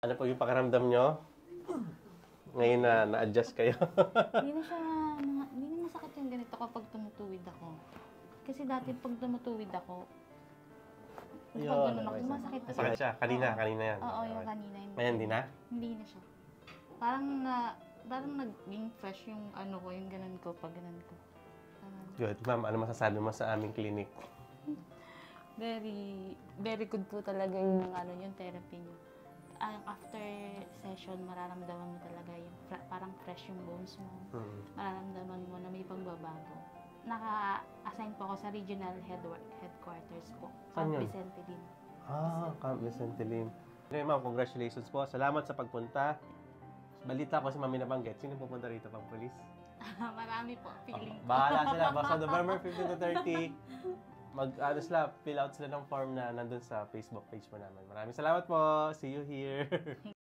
Ano po yung pakiramdam nyo? Ngayon na na-adjust kayo. Hindi na masakit yung ganito kapag tumutuwid ako. Kasi dati pag tumutuwid ako, kapag ganun ako, masakit na Masakit siya. Kanina yan. Oo, yung kanina. Ngayon, hindi na? Hindi na siya. Parang naging fresh yung ano ko, yung ganun ko, pag ganun ko. Good. Ma'am, ano masasabi mo sa aming clinic? Very good po talaga yung yung therapy niyo. After session, mararamdaman mo talaga yung parang fresh yung bones mo. Mararamdaman mo na may pagbabago. Naka-assign po ako sa regional headquarters po. Saan yun? Vicente din. Camp Vicente Lim. Okay, ma'am, congratulations po. Salamat sa pagpunta. Balita ko si Mami nabanggit. Sino pupunta rito pang polis? Marami po, feeling ko. Bahala sila. Basta November 15 to 30, fill out sila ng form na nandun sa Facebook page mo namin. Maraming salamat po. See you here.